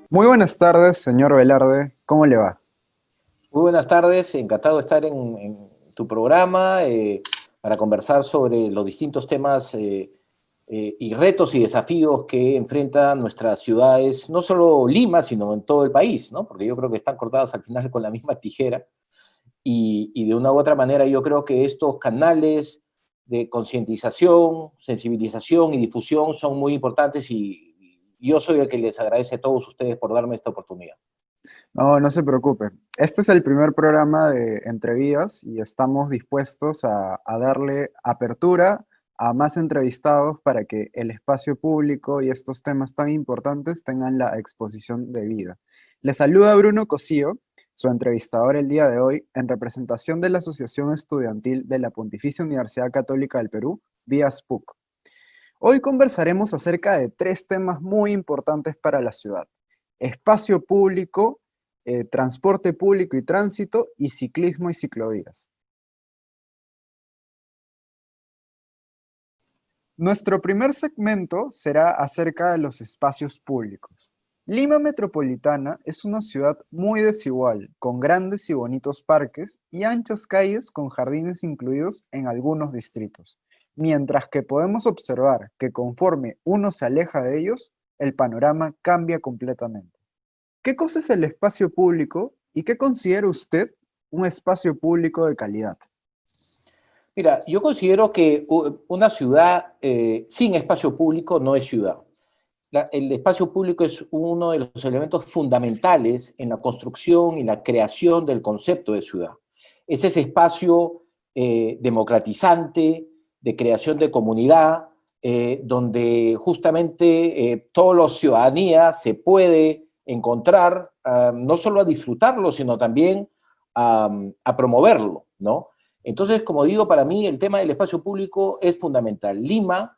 Muy buenas tardes, señor Velarde. ¿Cómo le va? Muy buenas tardes, encantado de estar en tu programa para conversar sobre los distintos temas y retos y desafíos que enfrentan nuestras ciudades, no solo Lima, sino en todo el país, ¿no? Porque yo creo que están cortadas al final con la misma tijera y de una u otra manera yo creo que estos canales de concientización, sensibilización y difusión son muy importantes y yo soy el que les agradece a todos ustedes por darme esta oportunidad. No, no se preocupe. Este es el primer programa de Entrevías y estamos dispuestos a darle apertura a más entrevistados para que el espacio público y estos temas tan importantes tengan la exposición debida. Le saluda Bruno Cosío, su entrevistador el día de hoy, en representación de la Asociación Estudiantil de la Pontificia Universidad Católica del Perú, vía SPUC. Hoy conversaremos acerca de tres temas muy importantes para la ciudad: espacio público, transporte público y tránsito, y ciclismo y ciclovías. Nuestro primer segmento será acerca de los espacios públicos. Lima Metropolitana es una ciudad muy desigual, con grandes y bonitos parques y anchas calles con jardines incluidos en algunos distritos, mientras que podemos observar que conforme uno se aleja de ellos, el panorama cambia completamente. ¿Qué cosa es el espacio público y qué considera usted un espacio público de calidad? Mira, yo considero que una ciudad sin espacio público no es ciudad. El espacio público es uno de los elementos fundamentales en la construcción y la creación del concepto de ciudad. Es ese espacio democratizante, de creación de comunidad, donde justamente toda la ciudadanía se puede encontrar, no solo a disfrutarlo, sino también a promoverlo, ¿no? Entonces, como digo, para mí el tema del espacio público es fundamental. Lima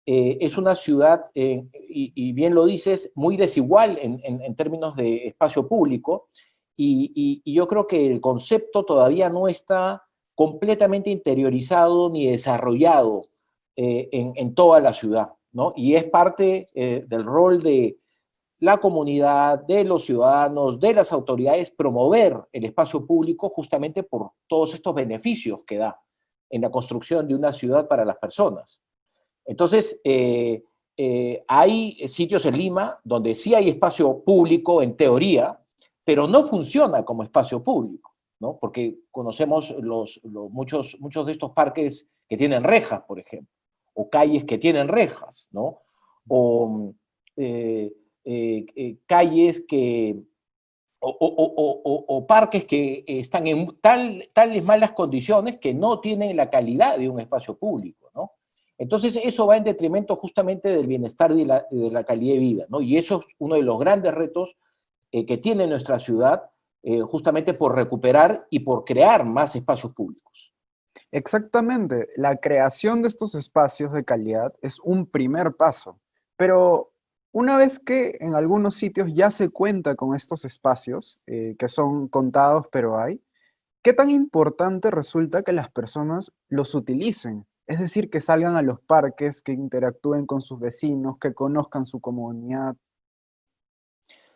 es una ciudad, y bien lo dices, muy desigual en términos de espacio público, y yo creo que el concepto todavía no está completamente interiorizado ni desarrollado en toda la ciudad, ¿no? Y es parte del rol de la comunidad, de los ciudadanos, de las autoridades, promover el espacio público justamente por todos estos beneficios que da en la construcción de una ciudad para las personas. Entonces, hay sitios en Lima donde sí hay espacio público en teoría, pero no funciona como espacio público, ¿no? Porque conocemos muchos de estos parques que tienen rejas, por ejemplo, o calles que tienen rejas, ¿no? O eh, calles que, o parques que están en tales malas condiciones que no tienen la calidad de un espacio público, ¿no? Entonces, eso va en detrimento justamente del bienestar y de la calidad de vida, ¿no? Y eso es uno de los grandes retos que tiene nuestra ciudad, justamente por recuperar y por crear más espacios públicos. Exactamente, la creación de estos espacios de calidad es un primer paso, pero una vez que en algunos sitios ya se cuenta con estos espacios, que son contados pero hay, ¿qué tan importante resulta que las personas los utilicen? Es decir, que salgan a los parques, que interactúen con sus vecinos, que conozcan su comunidad.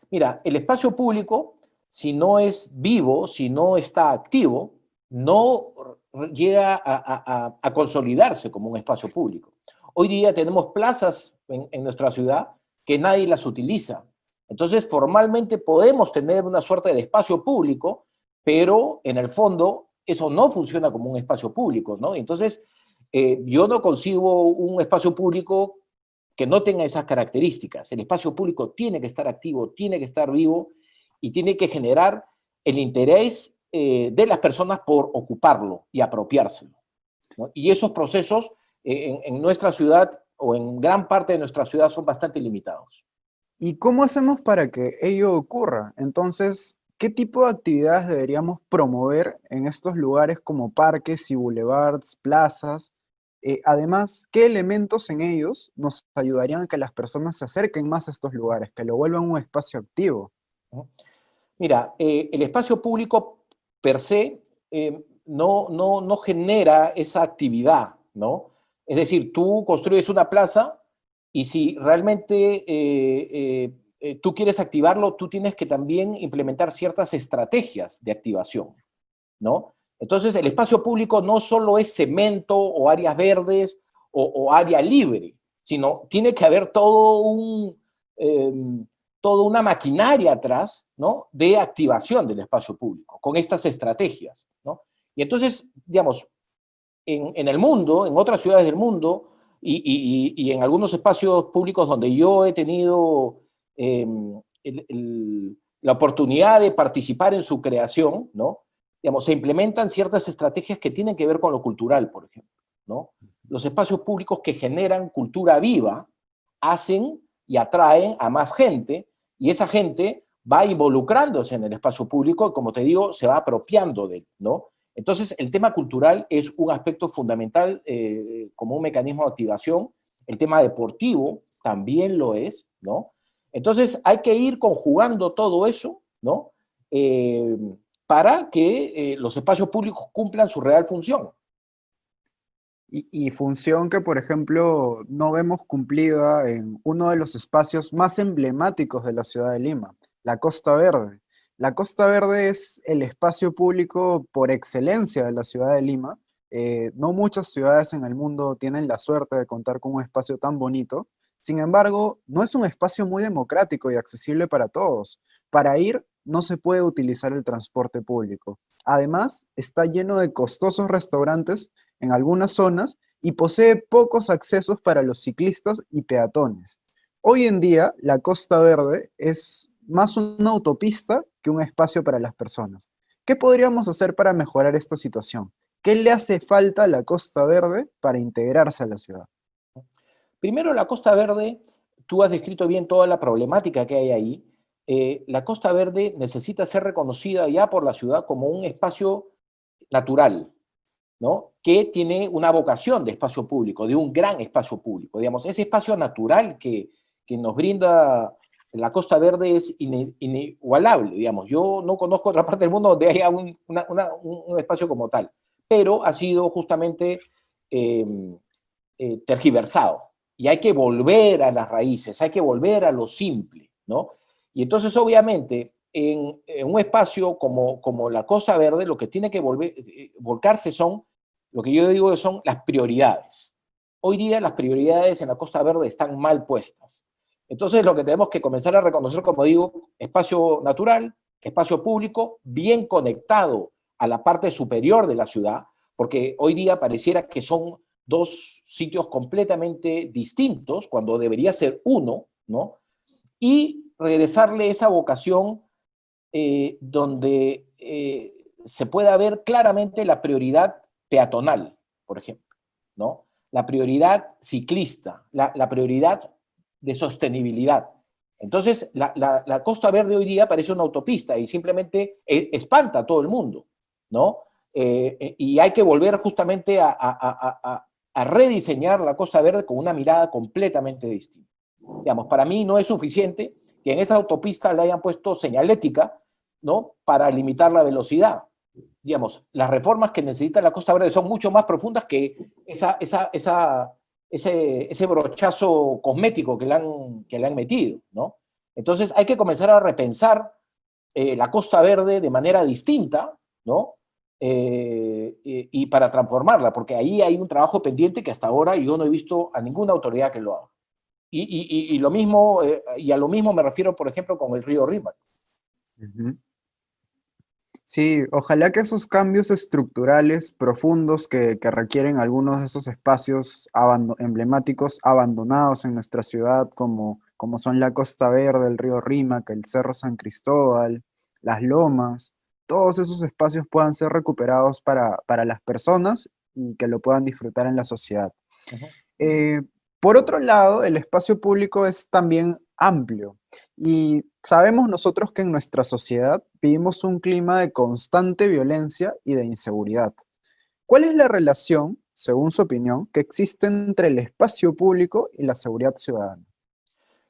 Mira, el espacio público, si no es vivo, si no está activo, no llega a consolidarse como un espacio público. Hoy día tenemos plazas en nuestra ciudad que nadie las utiliza. Entonces, formalmente podemos tener una suerte de espacio público, pero en el fondo eso no funciona como un espacio público, ¿no? Entonces, yo no concibo un espacio público que no tenga esas características. El espacio público tiene que estar activo, tiene que estar vivo y tiene que generar el interés de las personas por ocuparlo y apropiárselo, ¿no? Y esos procesos en nuestra ciudad o en gran parte de nuestra ciudad son bastante limitados. ¿Y cómo hacemos para que ello ocurra? Entonces, ¿qué tipo de actividades deberíamos promover en estos lugares como parques y boulevards, plazas? Además, ¿qué elementos en ellos nos ayudarían a que las personas se acerquen más a estos lugares, que lo vuelvan un espacio activo? ¿No? Mira, el espacio público per se no genera esa actividad, ¿no? Es decir, tú construyes una plaza y si realmente tú quieres activarlo, tú tienes que también implementar ciertas estrategias de activación, ¿no? Entonces, el espacio público no solo es cemento o áreas verdes o área libre, sino tiene que haber eh, toda una maquinaria atrás, ¿no?, de activación del espacio público, con estas estrategias, ¿no? Y entonces, digamos, en el mundo, en otras ciudades del mundo, y en algunos espacios públicos donde yo he tenido eh, la oportunidad de participar en su creación, ¿no? Digamos, se implementan ciertas estrategias que tienen que ver con lo cultural, por ejemplo, ¿no? Los espacios públicos que generan cultura viva hacen y atraen a más gente, y esa gente va involucrándose en el espacio público y, como te digo, se va apropiando de él, ¿no? Entonces, el tema cultural es un aspecto fundamental como un mecanismo de activación. El tema deportivo también lo es, ¿no? Entonces, hay que ir conjugando todo eso, ¿no? Eh, para que los espacios públicos cumplan su real función. Y función que, por ejemplo, no vemos cumplida en uno de los espacios más emblemáticos de la ciudad de Lima, la Costa Verde. La Costa Verde es el espacio público por excelencia de la ciudad de Lima. No muchas ciudades en el mundo tienen la suerte de contar con un espacio tan bonito. Sin embargo, no es un espacio muy democrático y accesible para todos. Para ir, no se puede utilizar el transporte público. Además, está lleno de costosos restaurantes en algunas zonas y posee pocos accesos para los ciclistas y peatones. Hoy en día, la Costa Verde es más una autopista que un espacio para las personas. ¿Qué podríamos hacer para mejorar esta situación? ¿Qué le hace falta a la Costa Verde para integrarse a la ciudad? Primero, la Costa Verde, tú has descrito bien toda la problemática que hay ahí. La Costa Verde necesita ser reconocida ya por la ciudad como un espacio natural, ¿no?, que tiene una vocación de espacio público, de un gran espacio público. Digamos, ese espacio natural que nos brinda la Costa Verde es inigualable. Digamos, yo no conozco otra parte del mundo donde haya un espacio como tal, pero ha sido justamente eh, tergiversado. Y hay que volver a las raíces, hay que volver a lo simple, ¿no? Y entonces, obviamente, en un espacio como la Costa Verde, lo que tiene que volcarse son, lo que yo digo son las prioridades. Hoy día las prioridades en la Costa Verde están mal puestas. Entonces, lo que tenemos que comenzar a reconocer, como digo, espacio natural, espacio público, bien conectado a la parte superior de la ciudad, porque hoy día pareciera que son dos sitios completamente distintos, cuando debería ser uno, ¿no? Y regresarle esa vocación donde se pueda ver claramente la prioridad peatonal, por ejemplo, ¿no? La prioridad ciclista, la prioridad de sostenibilidad. Entonces, la Costa Verde hoy día parece una autopista y simplemente espanta a todo el mundo, ¿no? Y hay que volver justamente a rediseñar la Costa Verde con una mirada completamente distinta. Digamos, para mí no es suficiente que en esa autopista le hayan puesto señalética, ¿no?, para limitar la velocidad. Digamos, las reformas que necesita la Costa Verde son mucho más profundas que ese brochazo cosmético que le han metido, ¿no? Entonces hay que comenzar a repensar la Costa Verde de manera distinta, ¿no? Y para transformarla, porque ahí hay un trabajo pendiente que hasta ahora yo no he visto a ninguna autoridad que lo haga. Y lo mismo, y a lo mismo me refiero, por ejemplo, con el río Rímac. Ujú. Sí, ojalá que esos cambios estructurales profundos que requieren algunos de esos espacios emblemáticos abandonados en nuestra ciudad, como son la Costa Verde, el río Rímac, el Cerro San Cristóbal, las lomas, todos esos espacios puedan ser recuperados para las personas y que lo puedan disfrutar en la sociedad. Ujú. Eh, por otro lado, el espacio público es también amplio y sabemos nosotros que en nuestra sociedad vivimos un clima de constante violencia y de inseguridad. ¿Cuál es la relación, según su opinión, que existe entre el espacio público y la seguridad ciudadana?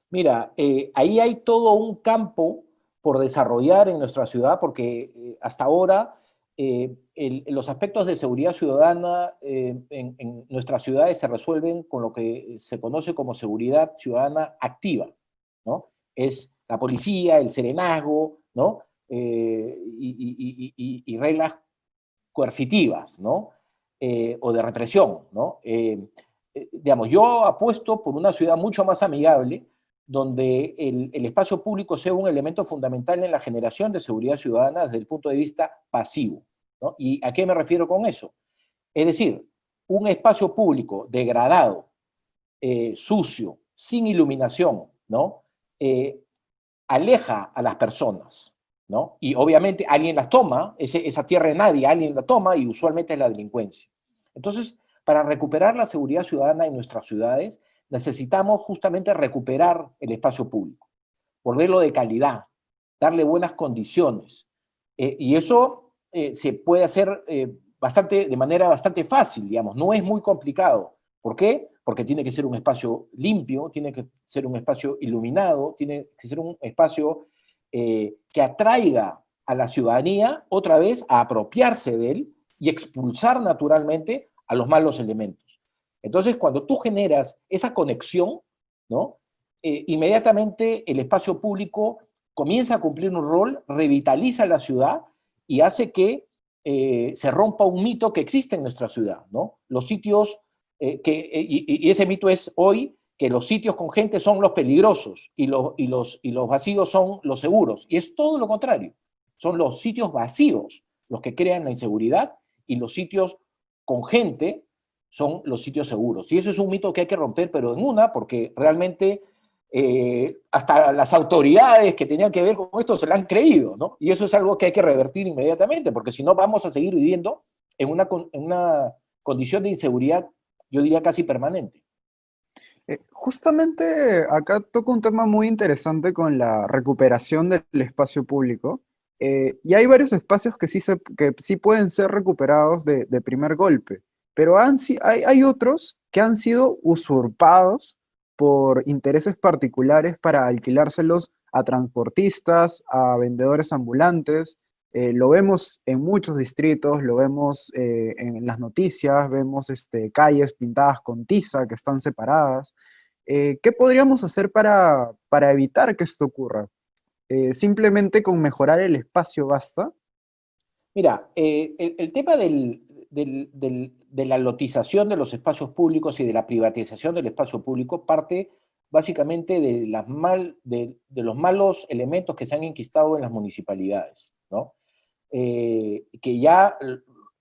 Mira, ahí hay todo un campo por desarrollar en nuestra ciudad, porque hasta ahora los aspectos de seguridad ciudadana en nuestras ciudades se resuelven con lo que se conoce como seguridad ciudadana activa, ¿no? Es la policía, el serenazgo, ¿no? Y reglas coercitivas, ¿no? O de represión, ¿no? Digamos, yo apuesto por una ciudad mucho más amigable, donde el espacio público sea un elemento fundamental en la generación de seguridad ciudadana desde el punto de vista pasivo, ¿no? ¿Y a qué me refiero con eso? Es decir, un espacio público degradado, sucio, sin iluminación, ¿no? Eh, aleja a las personas, ¿no? Y obviamente alguien las toma, esa tierra de nadie, alguien la toma y usualmente es la delincuencia. Entonces, para recuperar la seguridad ciudadana en nuestras ciudades, necesitamos justamente recuperar el espacio público, volverlo de calidad, darle buenas condiciones. Y eso se puede hacer de manera bastante fácil, digamos, no es muy complicado. ¿Por qué? Porque tiene que ser un espacio limpio, tiene que ser un espacio iluminado, tiene que ser un espacio que atraiga a la ciudadanía otra vez a apropiarse de él y expulsar naturalmente a los malos elementos. Entonces, cuando tú generas esa conexión, ¿no? Inmediatamente el espacio público comienza a cumplir un rol, revitaliza la ciudad y hace que se rompa un mito que existe en nuestra ciudad, ¿no? Los sitios, y ese mito es hoy que los sitios con gente son los peligrosos y los vacíos son los seguros. Y es todo lo contrario. Son los sitios vacíos los que crean la inseguridad y los sitios con gente son los sitios seguros. Y eso es un mito que hay que romper, pero en una, porque realmente hasta las autoridades que tenían que ver con esto se lo han creído, ¿no? Y eso es algo que hay que revertir inmediatamente, porque si no vamos a seguir viviendo en una condición de inseguridad, yo diría casi permanente. Justamente acá toco un tema muy interesante con la recuperación del espacio público. Y hay varios espacios que sí pueden ser recuperados de primer golpe, pero hay otros que han sido usurpados por intereses particulares para alquilárselos a transportistas, a vendedores ambulantes. Lo vemos en muchos distritos, lo vemos en las noticias, vemos calles pintadas con tiza que están separadas. ¿Qué podríamos hacer para evitar que esto ocurra? Simplemente con mejorar el espacio basta. Mira, el tema de la lotización de los espacios públicos y de la privatización del espacio público parte básicamente de los malos elementos que se han enquistado en las municipalidades, ¿no? Que ya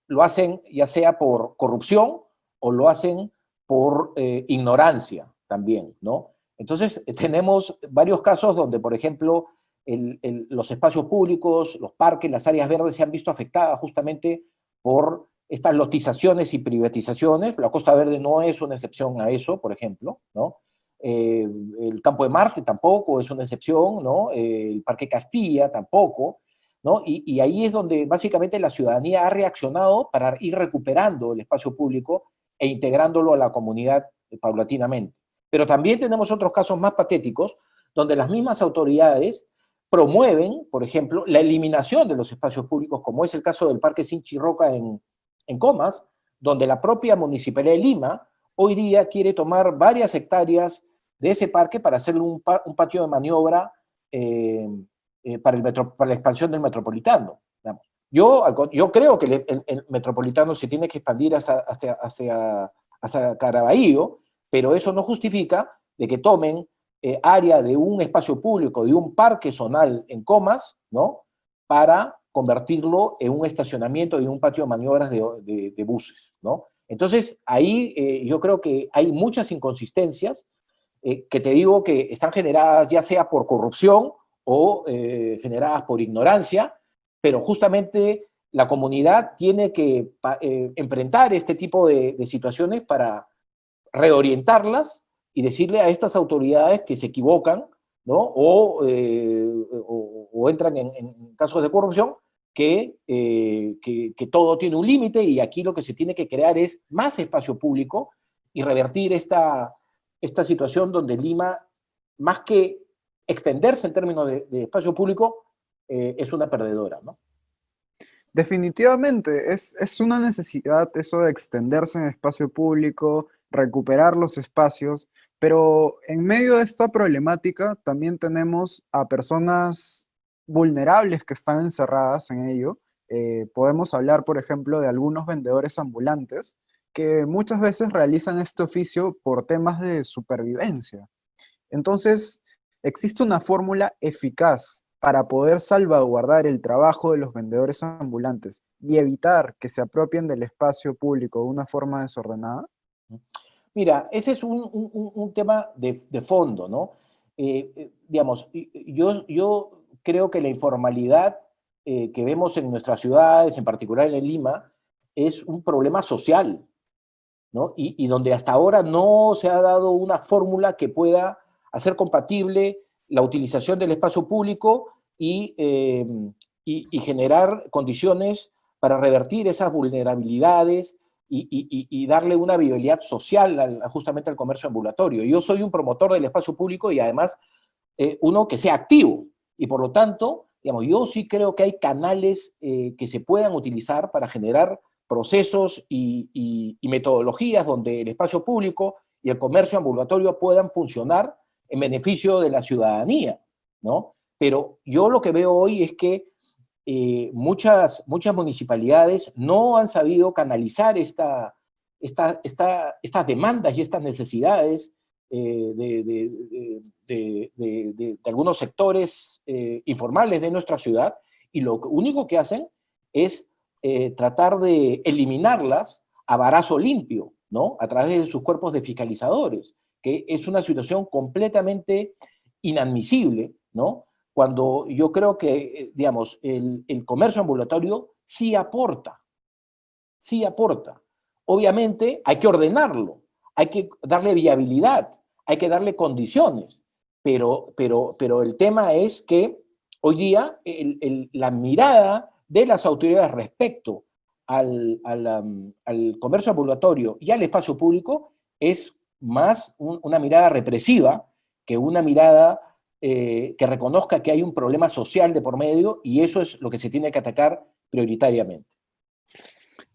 lo hacen ya sea por corrupción o lo hacen por ignorancia también, ¿no? Entonces, tenemos varios casos donde, por ejemplo, los espacios públicos, los parques, las áreas verdes se han visto afectadas justamente por estas lotizaciones y privatizaciones. La Costa Verde no es una excepción a eso, por ejemplo, ¿no? El Campo de Marte tampoco es una excepción, ¿no? El Parque Castilla tampoco, ¿no? Y ahí es donde básicamente la ciudadanía ha reaccionado para ir recuperando el espacio público e integrándolo a la comunidad paulatinamente. Pero también tenemos otros casos más patéticos donde las mismas autoridades promueven, por ejemplo, la eliminación de los espacios públicos, como es el caso del Parque Sinchi Roca en Comas, donde la propia Municipalidad de Lima hoy día quiere tomar varias hectáreas de ese parque para hacerle un patio de maniobra para la expansión del metropolitano. Digamos. Yo creo que el metropolitano se tiene que expandir hacia Caraballo, pero eso no justifica de que tomen área de un espacio público, de un parque zonal en Comas, ¿no? Para convertirlo en un estacionamiento y un patio de maniobras de buses, ¿no? Entonces, ahí yo creo que hay muchas inconsistencias que te digo que están generadas ya sea por corrupción o generadas por ignorancia, pero justamente la comunidad tiene que enfrentar este tipo de situaciones para reorientarlas y decirle a estas autoridades que se equivocan, ¿no? O entran en casos de corrupción, que todo tiene un límite y aquí lo que se tiene que crear es más espacio público y revertir esta situación donde Lima, más que extenderse en términos de espacio público, es una perdedora, ¿no? Definitivamente, es una necesidad eso de extenderse en espacio público, recuperar los espacios, pero en medio de esta problemática también tenemos a personas vulnerables que están encerradas en ello. Podemos hablar, por ejemplo, de algunos vendedores ambulantes que muchas veces realizan este oficio por temas de supervivencia. Entonces, existe una fórmula eficaz para poder salvaguardar el trabajo de los vendedores ambulantes y evitar que se apropien del espacio público de una forma desordenada. Mira, ese es un tema de fondo, ¿no? Digamos, yo creo que la informalidad que vemos en nuestras ciudades, en particular en Lima, es un problema social, ¿no? Y donde hasta ahora no se ha dado una fórmula que pueda hacer compatible la utilización del espacio público y generar condiciones para revertir esas vulnerabilidades y darle una viabilidad social justamente al comercio ambulatorio. Yo soy un promotor del espacio público y además uno que sea activo. Y por lo tanto, digamos, yo sí creo que hay canales que se puedan utilizar para generar procesos y metodologías donde el espacio público y el comercio ambulatorio puedan funcionar en beneficio de la ciudadanía, ¿no? Pero yo lo que veo hoy es que muchas municipalidades no han sabido canalizar estas demandas y estas necesidades de algunos sectores informales de nuestra ciudad, y lo único que hacen es tratar de eliminarlas a barazo limpio, ¿no? A través de sus cuerpos de fiscalizadores, que es una situación completamente inadmisible, ¿no? Cuando yo creo que, digamos, el comercio ambulatorio sí aporta, sí aporta. Obviamente hay que ordenarlo, hay que darle viabilidad, hay que darle condiciones, pero el tema es que hoy día la mirada de las autoridades respecto al comercio ambulatorio y al espacio público es más una mirada represiva que una mirada que reconozca que hay un problema social de por medio, y eso es lo que se tiene que atacar prioritariamente.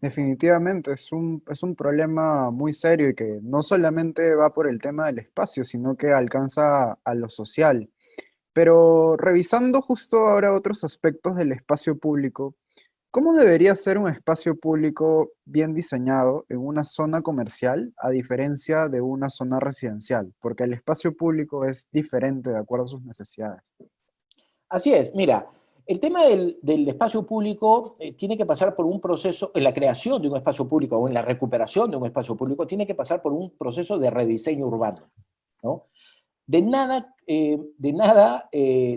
Definitivamente es un problema muy serio y que no solamente va por el tema del espacio, sino que alcanza a lo social. Pero revisando justo ahora otros aspectos del espacio público, ¿cómo debería ser un espacio público bien diseñado en una zona comercial a diferencia de una zona residencial? Porque el espacio público es diferente de acuerdo a sus necesidades. Así es, mira, el tema del espacio público tiene que pasar por un proceso, en la creación de un espacio público o en la recuperación de un espacio público, tiene que pasar por un proceso de rediseño urbano, ¿no? De nada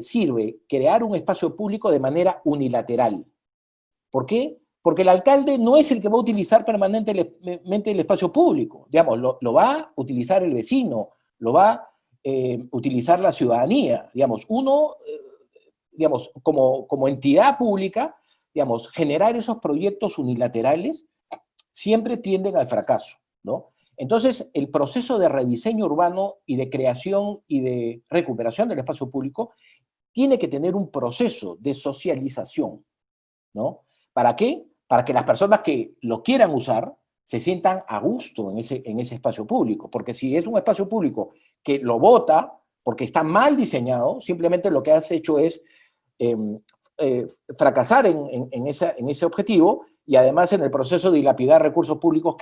sirve crear un espacio público de manera unilateral. ¿Por qué? Porque el alcalde no es el que va a utilizar permanentemente el espacio público, digamos, lo va a utilizar el vecino, lo va a utilizar la ciudadanía, digamos, uno digamos, como entidad pública, digamos, generar esos proyectos unilaterales siempre tienden al fracaso, ¿no? Entonces, el proceso de rediseño urbano y de creación y de recuperación del espacio público tiene que tener un proceso de socialización, ¿no? ¿Para qué? Para que las personas que lo quieran usar se sientan a gusto en ese espacio público, porque si es un espacio público que lo vota porque está mal diseñado, simplemente lo que has hecho es eh, fracasar en ese objetivo, y además en el proceso de dilapidar recursos públicos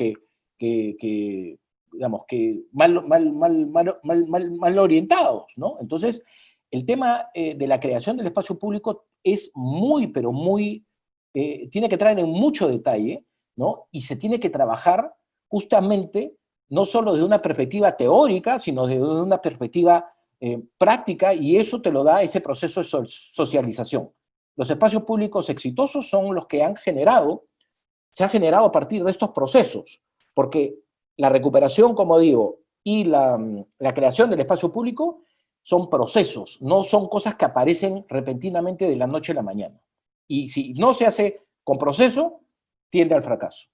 digamos, que mal orientados, ¿no? Entonces, el tema de la creación del espacio público es muy, pero muy, tiene que traer en mucho detalle, ¿no? Y se tiene que trabajar justamente no solo desde una perspectiva teórica, sino desde una perspectiva práctica, y eso te lo da ese proceso de socialización. Los espacios públicos exitosos son los que se han generado a partir de estos procesos, porque la recuperación, como digo, y la creación del espacio público son procesos, no son cosas que aparecen repentinamente de la noche a la mañana. Y si no se hace con proceso, tiende al fracaso.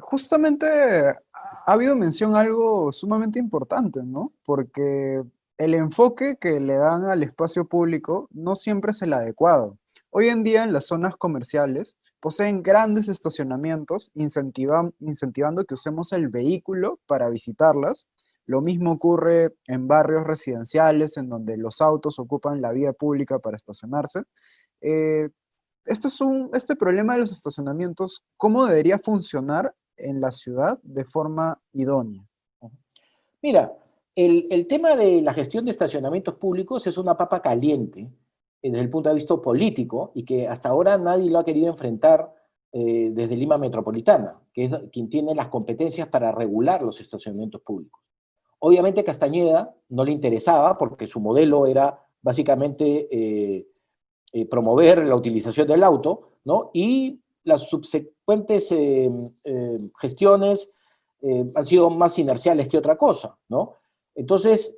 Justamente ha habido mención a algo sumamente importante, ¿no? Porque el enfoque que le dan al espacio público no siempre es el adecuado. Hoy en día en las zonas comerciales poseen grandes estacionamientos, incentivando que usemos el vehículo para visitarlas. Lo mismo ocurre en barrios residenciales, en donde los autos ocupan la vía pública para estacionarse. Eh, este problema de los estacionamientos, ¿cómo debería funcionar en la ciudad de forma idónea? Mira, el tema de la gestión de estacionamientos públicos es una papa caliente desde el punto de vista político y que hasta ahora nadie lo ha querido enfrentar desde Lima Metropolitana, que es quien tiene las competencias para regular los estacionamientos públicos. Obviamente Castañeda no le interesaba porque su modelo era básicamente promover la utilización del auto, ¿no? Y las subsecuentes gestiones han sido más inerciales que otra cosa, ¿no? Entonces,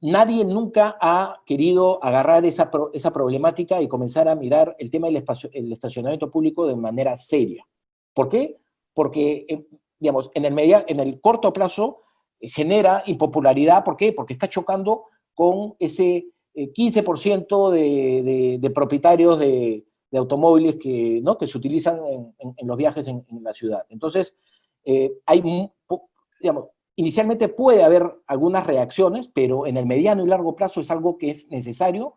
nadie nunca ha querido agarrar esa problemática y comenzar a mirar el tema del el estacionamiento público de manera seria. ¿Por qué? Porque, digamos, en el corto plazo genera impopularidad. ¿Por qué? Porque está chocando con ese 15% de propietarios de automóviles que, ¿no?, que se utilizan en los viajes en la ciudad. Entonces, digamos, inicialmente puede haber algunas reacciones, pero en el mediano y largo plazo es algo que es necesario,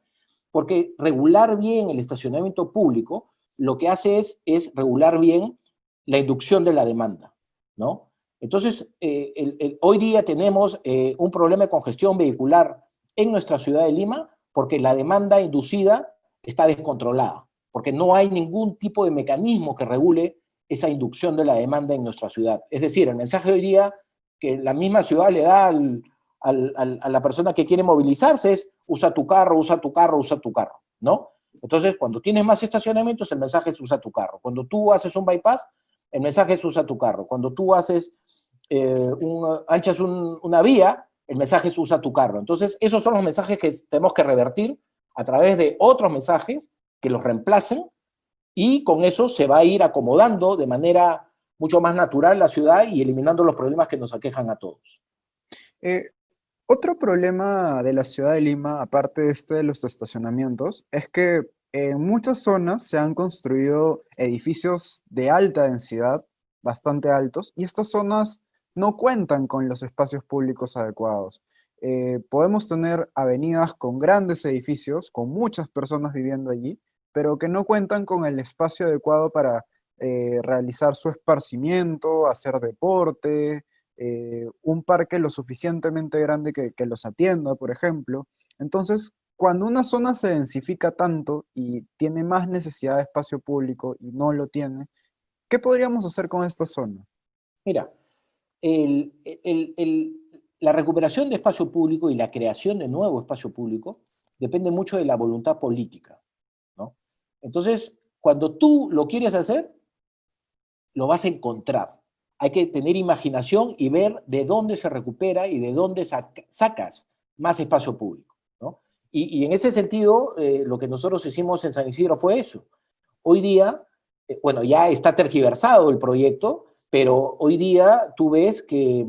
porque regular bien el estacionamiento público lo que hace es regular bien la inducción de la demanda, ¿no? Entonces, hoy día tenemos un problema de congestión vehicular en nuestra ciudad de Lima porque la demanda inducida está descontrolada, porque no hay ningún tipo de mecanismo que regule esa inducción de la demanda en nuestra ciudad. Es decir, el mensaje de hoy día que la misma ciudad le da a la persona que quiere movilizarse es usa tu carro, usa tu carro, usa tu carro, ¿no? Entonces, cuando tienes más estacionamientos, el mensaje es usa tu carro. Cuando tú haces un bypass, el mensaje es usa tu carro. Cuando tú haces anchas una vía, el mensaje es usa tu carro. Entonces, esos son los mensajes que tenemos que revertir a través de otros mensajes que los reemplacen, y con eso se va a ir acomodando de manera mucho más natural la ciudad y eliminando los problemas que nos aquejan a todos. Otro problema de la ciudad de Lima, aparte de este de los estacionamientos, es que en muchas zonas se han construido edificios de alta densidad, bastante altos, y estas zonas no cuentan con los espacios públicos adecuados. Podemos tener avenidas con grandes edificios, con muchas personas viviendo allí, pero que no cuentan con el espacio adecuado para realizar su esparcimiento, hacer deporte, un parque lo suficientemente grande que los atienda, por ejemplo. Entonces, cuando una zona se densifica tanto y tiene más necesidad de espacio público y no lo tiene, ¿qué podríamos hacer con esta zona? Mira, la recuperación de espacio público y la creación de nuevo espacio público depende mucho de la voluntad política, ¿no? Entonces, cuando tú lo quieres hacer, lo vas a encontrar. Hay que tener imaginación y ver de dónde se recupera y de dónde sacas más espacio público, ¿no? Y en ese sentido, lo que nosotros hicimos en San Isidro fue eso. Hoy día, bueno, ya está tergiversado el proyecto, pero hoy día tú ves que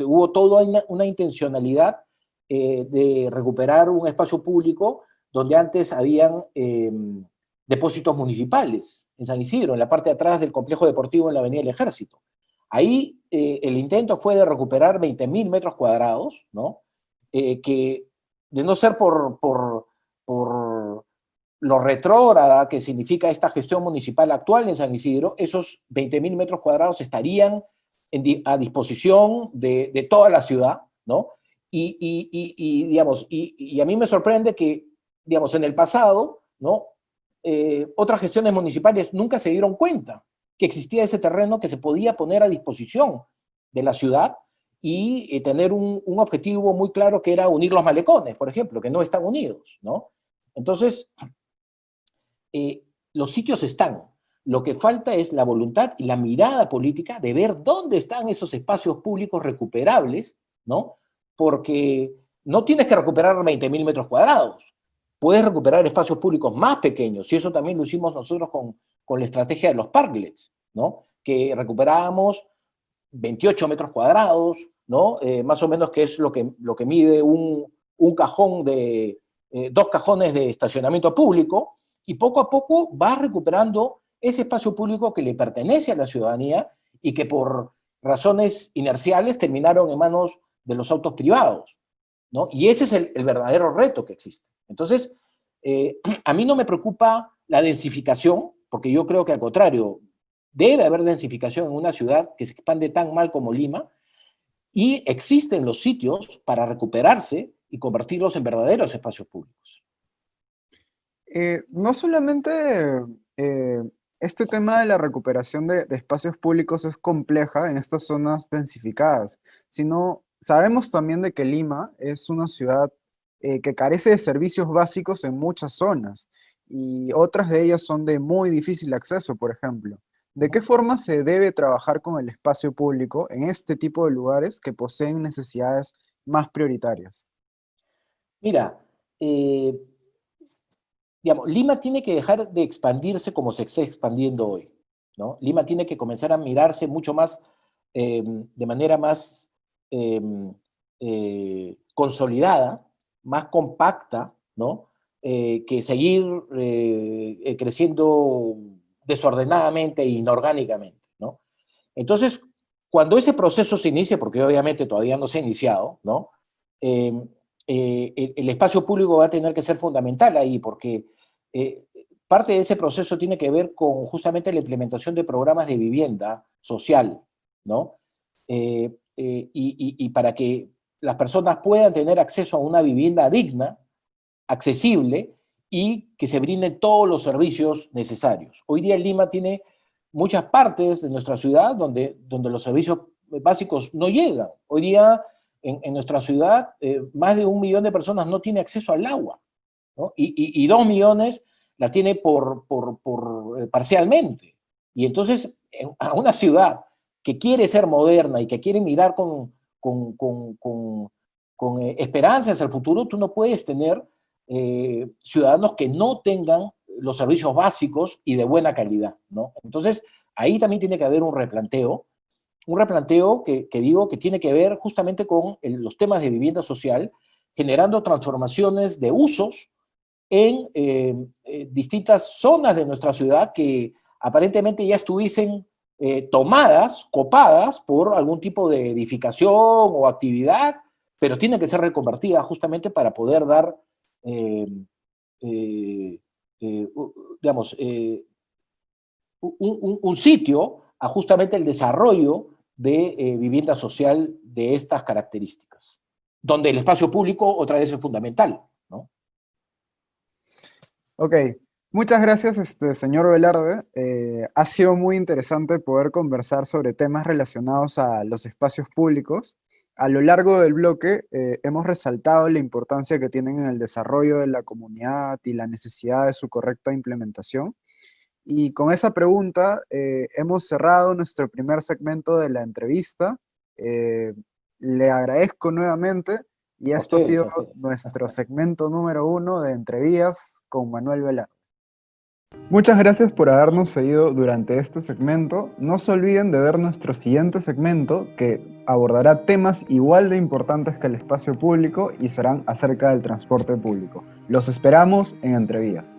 hubo toda una intencionalidad de recuperar un espacio público donde antes habían depósitos municipales en San Isidro, en la parte de atrás del complejo deportivo en la Avenida del Ejército. Ahí el intento fue de recuperar 20.000 metros cuadrados, ¿no? Que de no ser por lo retrógrada que significa esta gestión municipal actual en San Isidro, esos 20.000 metros cuadrados estarían a disposición de toda la ciudad, ¿no? Digamos, y a mí me sorprende que, digamos, en el pasado, ¿no? Otras gestiones municipales nunca se dieron cuenta que existía ese terreno que se podía poner a disposición de la ciudad y tener un objetivo muy claro que era unir los malecones, por ejemplo, que no están unidos, ¿no? Entonces, los sitios están. Lo que falta es la voluntad y la mirada política de ver dónde están esos espacios públicos recuperables, ¿no? Porque no tienes que recuperar 20.000 metros cuadrados. Puedes recuperar espacios públicos más pequeños, y eso también lo hicimos nosotros con la estrategia de los parklets, ¿no? Que recuperábamos 28 metros cuadrados, ¿no? Más o menos, que es lo que mide un cajón dos cajones de estacionamiento público, y poco a poco vas recuperando ese espacio público que le pertenece a la ciudadanía y que por razones inerciales terminaron en manos de los autos privados, ¿no? Y ese es el verdadero reto que existe. Entonces, a mí no me preocupa la densificación, porque yo creo que al contrario, debe haber densificación en una ciudad que se expande tan mal como Lima, y existen los sitios para recuperarse y convertirlos en verdaderos espacios públicos. No solamente eh, este tema de la recuperación de espacios públicos es compleja en estas zonas densificadas, sino sabemos también de que Lima es una ciudad que carece de servicios básicos en muchas zonas y otras de ellas son de muy difícil acceso, por ejemplo. ¿De qué forma se debe trabajar con el espacio público en este tipo de lugares que poseen necesidades más prioritarias? Mira, eh, digamos, Lima tiene que dejar de expandirse como se está expandiendo hoy, ¿no? Lima tiene que comenzar a mirarse mucho más, de manera más eh, consolidada, más compacta, ¿no? Que seguir creciendo desordenadamente e inorgánicamente, ¿no? Entonces, cuando ese proceso se inicie, porque obviamente todavía no se ha iniciado, ¿no? Eh, el espacio público va a tener que ser fundamental ahí, porque eh, parte de ese proceso tiene que ver con justamente la implementación de programas de vivienda social, ¿no? Y para que las personas puedan tener acceso a una vivienda digna, accesible y que se brinden todos los servicios necesarios. Hoy día Lima tiene muchas partes de nuestra ciudad donde los servicios básicos no llegan. Hoy día en nuestra ciudad más de 1 millón de personas no tiene acceso al agua, ¿no? Y 2 millones la tiene parcialmente. Y entonces, a una ciudad que quiere ser moderna y que quiere mirar con esperanza hacia el futuro, tú no puedes tener ciudadanos que no tengan los servicios básicos y de buena calidad, ¿no? Entonces, ahí también tiene que haber un replanteo que digo que tiene que ver justamente con los temas de vivienda social, generando transformaciones de usos en distintas zonas de nuestra ciudad que aparentemente ya estuviesen tomadas, copadas por algún tipo de edificación o actividad, pero tienen que ser reconvertidas justamente para poder dar, eh, eh, digamos, un sitio a justamente el desarrollo de vivienda social de estas características, donde el espacio público otra vez es fundamental, ¿no? Ok, muchas gracias, señor Velarde. Ha sido muy interesante poder conversar sobre temas relacionados a los espacios públicos. A lo largo del bloque, hemos resaltado la importancia que tienen en el desarrollo de la comunidad y la necesidad de su correcta implementación. Y con esa pregunta, hemos cerrado nuestro primer segmento de la entrevista. Eh, Le agradezco nuevamente y esto ha sido A ustedes. nuestro segmento número 1 de Entrevías con Manuel Velarde. Muchas gracias por habernos seguido durante este segmento. No se olviden de ver nuestro siguiente segmento que abordará temas igual de importantes que el espacio público y serán acerca del transporte público. Los esperamos en Entrevías.